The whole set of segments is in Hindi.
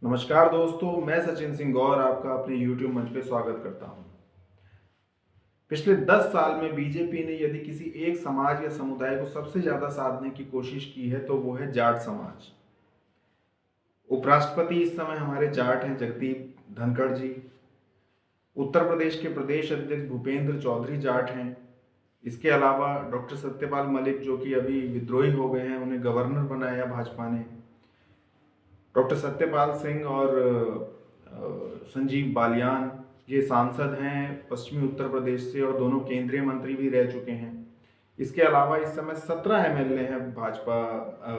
नमस्कार दोस्तों, मैं सचिन सिंह गौर आपका अपने YouTube मंच पे स्वागत करता हूं। पिछले 10 साल में बीजेपी ने यदि किसी एक समाज या समुदाय को सबसे ज्यादा साधने की कोशिश की है तो वो है जाट समाज। उपराष्ट्रपति इस समय हमारे जाट हैं जगदीप धनखड़ जी। उत्तर प्रदेश के प्रदेश अध्यक्ष भूपेंद्र चौधरी जाट हैं। इसके अलावा डॉक्टर सत्यपाल मलिक जो कि अभी विद्रोही हो गए हैं, उन्हें गवर्नर बनाया भाजपा ने। डॉक्टर सत्यपाल सिंह और संजीव बालियान ये सांसद हैं पश्चिमी उत्तर प्रदेश से और दोनों केंद्रीय मंत्री भी रह चुके हैं। इसके अलावा इस समय 17 एमएलए हैं भाजपा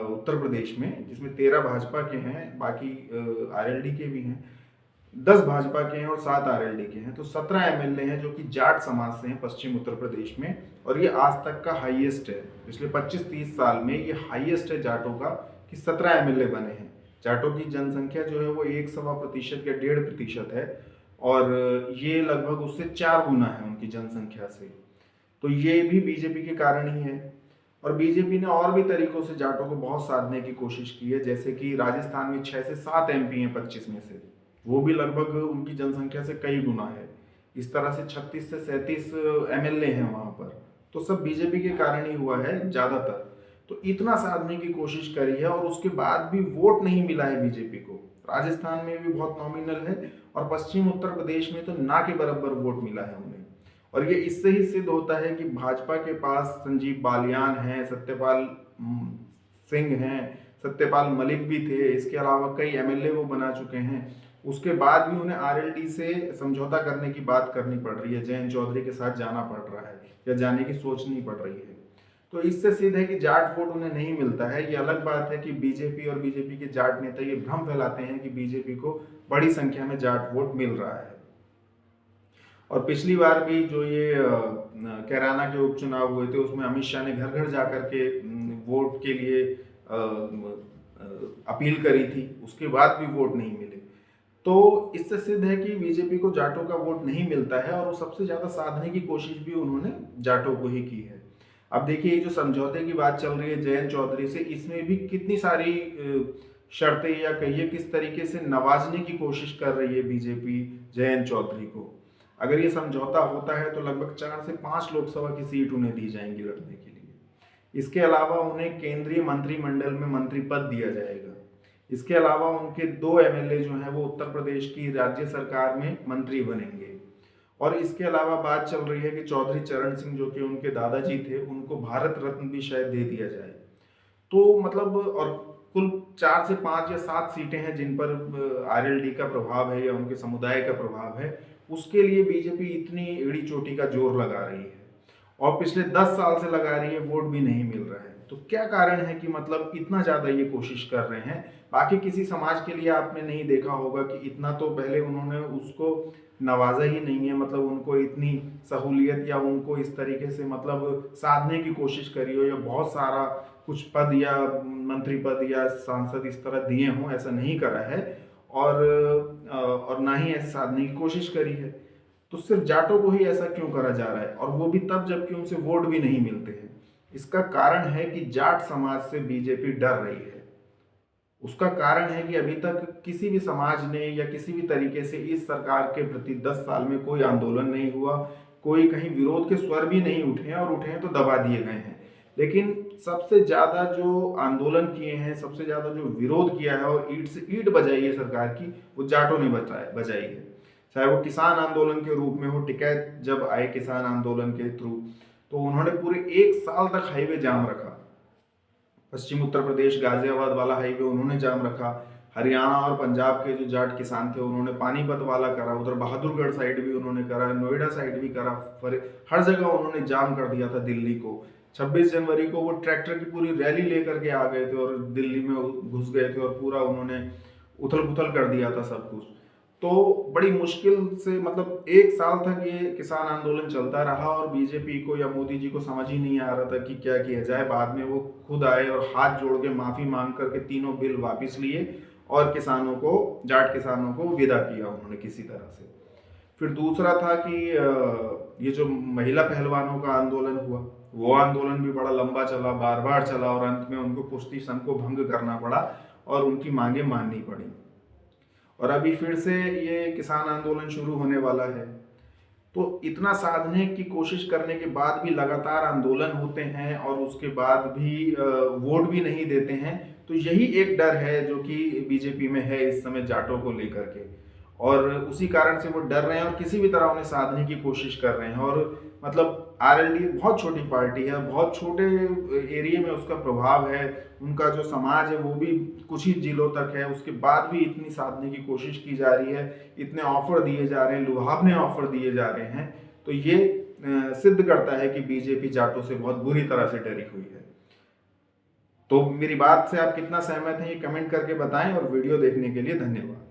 उत्तर प्रदेश में, जिसमें 13 भाजपा के हैं, बाकी आरएलडी के भी हैं। 10 भाजपा के हैं और 7 आरएलडी के हैं, तो 17 एमएलए हैं जो कि जाट समाज से हैं पश्चिम उत्तर प्रदेश में। और ये आज तक का हाईएस्ट है, पिछले 25-30 साल में ये हाईएस्ट है जाटों का कि 17 एमएलए बने हैं। जाटों की जनसंख्या जो है वो 1.25% या 1.5% है और ये लगभग उससे 4 गुना है उनकी जनसंख्या से। तो ये भी बीजेपी के कारण ही है। और बीजेपी ने और भी तरीकों से जाटों को बहुत साधने की कोशिश की है, जैसे कि राजस्थान में 6 से 7 एमपी हैं 25 में से, वो भी लगभग उनकी जनसंख्या से कई गुना है। इस तरह से 36 से 37 एमएलए हैं वहां पर। तो सब बीजेपी के कारण ही हुआ है ज्यादातर। तो इतना साधने की कोशिश करी है और उसके बाद भी वोट नहीं मिला है बीजेपी को। राजस्थान में भी बहुत नॉमिनल है और पश्चिम उत्तर प्रदेश में तो ना के बराबर वोट मिला है उन्हें। और ये इससे ही सिद्ध होता है कि भाजपा के पास संजीव बालियान हैं, सत्यपाल सिंह हैं, सत्यपाल मलिक भी थे, इसके अलावा कई एमएलए वो बना चुके हैं। उसके बाद भी उन्हें आरएलडी से समझौता करने की बात करनी पड़ रही है, जयंत चौधरी के साथ जाना पड़ रहा है या जाने की सोचनी पड़ रही है। तो इससे सिद्ध है कि जाट वोट उन्हें नहीं मिलता है। ये अलग बात है कि बीजेपी और बीजेपी के जाट नेता ये भ्रम फैलाते हैं कि बीजेपी को बड़ी संख्या में जाट वोट मिल रहा है। और पिछली बार भी जो ये कैराना के उपचुनाव हुए थे, उसमें अमित शाह ने घर घर जाकर के वोट के लिए अपील करी थी, उसके बाद भी वोट नहीं मिले। तो इससे सिद्ध है कि बीजेपी को जाटों का वोट नहीं मिलता है और वो सबसे ज्यादा साधने की कोशिश भी उन्होंने जाटों को ही की है। अब देखिए, ये जो समझौते की बात चल रही है जयंत चौधरी से, इसमें भी कितनी सारी शर्तें या कहिए किस तरीके से नवाजने की कोशिश कर रही है बीजेपी जयंत चौधरी को। अगर ये समझौता होता है तो लगभग 4 से 5 लोकसभा की सीट उन्हें दी जाएंगी लड़ने के लिए। इसके अलावा उन्हें केंद्रीय मंत्रिमंडल में मंत्री पद दिया जाएगा। इसके अलावा उनके 2 एमएलए जो हैं वो उत्तर प्रदेश की राज्य सरकार में मंत्री बनेंगे। और इसके अलावा बात चल रही है कि चौधरी चरण सिंह जो कि उनके दादाजी थे, उनको भारत रत्न भी शायद दे दिया जाए। तो मतलब और कुल 4 से 5 या 7 सीटें हैं जिन पर आरएलडी का प्रभाव है या उनके समुदाय का प्रभाव है। उसके लिए बीजेपी इतनी एड़ी चोटी का जोर लगा रही है और पिछले 10 साल से लगा रही है, वोट भी नहीं मिल रहा है। तो क्या कारण है कि मतलब इतना ज्यादा ये कोशिश कर रहे हैं? बाकी किसी समाज के लिए आपने नहीं देखा होगा कि इतना तो पहले उन्होंने उसको नवाजा ही नहीं है, मतलब उनको इतनी सहूलियत या उनको इस तरीके से मतलब साधने की कोशिश करी हो या बहुत सारा कुछ पद या मंत्री पद या सांसद इस तरह दिए हों, ऐसा नहीं करा है। और ना ही ऐसे साधने की कोशिश करी है। तो सिर्फ जाटों को ही ऐसा क्यों करा जा रहा है, और वो भी तब जबकि उनसे वोट भी नहीं मिलते हैं? इसका कारण है कि जाट समाज से बीजेपी डर रही है। उसका कारण है कि अभी तक किसी भी समाज ने या किसी भी तरीके से इस सरकार के प्रति 10 साल में कोई आंदोलन नहीं हुआ, कोई कहीं विरोध के स्वर भी नहीं उठे हैं, और उठे हैं तो दबा दिए गए हैं। लेकिन सबसे ज्यादा जो आंदोलन किए हैं, सबसे ज्यादा जो विरोध किया है और ईंट से ईंट बजाई है सरकार की, वो जाटों ने बजाई है। चाहे वो किसान आंदोलन के रूप में हो, टिकैत जब आए किसान आंदोलन के थ्रू, तो उन्होंने पूरे 1 साल तक हाईवे जाम रखा। पश्चिम उत्तर प्रदेश गाजियाबाद वाला हाईवे उन्होंने जाम रखा। हरियाणा और पंजाब के जो जाट किसान थे उन्होंने पानीपत वाला करा, उधर बहादुरगढ़ साइड भी उन्होंने करा, नोएडा साइड भी करा, हर जगह उन्होंने जाम कर दिया था दिल्ली को। 26 जनवरी को वो ट्रैक्टर की पूरी रैली लेकर के आ गए थे और दिल्ली में घुस गए थे और पूरा उन्होंने उथल पुथल कर दिया था सब कुछ। तो बड़ी मुश्किल से मतलब 1 साल तक ये किसान आंदोलन चलता रहा और बीजेपी को या मोदी जी को समझ ही नहीं आ रहा था कि क्या किया जाए। बाद में वो खुद आए और हाथ जोड़ के माफी मांग करके तीनों बिल वापस लिए और किसानों को, जाट किसानों को विदा किया उन्होंने किसी तरह से। फिर दूसरा था कि ये जो महिला पहलवानों का आंदोलन हुआ, वो आंदोलन भी बड़ा लंबा चला, बार बार चला और अंत में उनको कुश्ती संघ को भंग करना पड़ा और उनकी मांगे माननी पड़ी। और अभी फिर से ये किसान आंदोलन शुरू होने वाला है। तो इतना साधने की कोशिश करने के बाद भी लगातार आंदोलन होते हैं और उसके बाद भी वोट भी नहीं देते हैं। तो यही एक डर है जो कि बीजेपी में है इस समय जाटों को लेकर के, और उसी कारण से वो डर रहे हैं और किसी भी तरह उन्हें साधने की कोशिश कर रहे हैं। और मतलब आरएलडी बहुत छोटी पार्टी है, बहुत छोटे एरिया में उसका प्रभाव है, उनका जो समाज है वो भी कुछ ही जिलों तक है, उसके बाद भी इतनी साधने की कोशिश की जा रही है, इतने ऑफर दिए जा रहे हैं, लुभावने ऑफर दिए जा रहे हैं। तो ये सिद्ध करता है कि बीजेपी जाटों से बहुत बुरी तरह से डरी हुई है। तो मेरी बात से आप कितना सहमत हैं ये कमेंट करके बताएं, और वीडियो देखने के लिए धन्यवाद।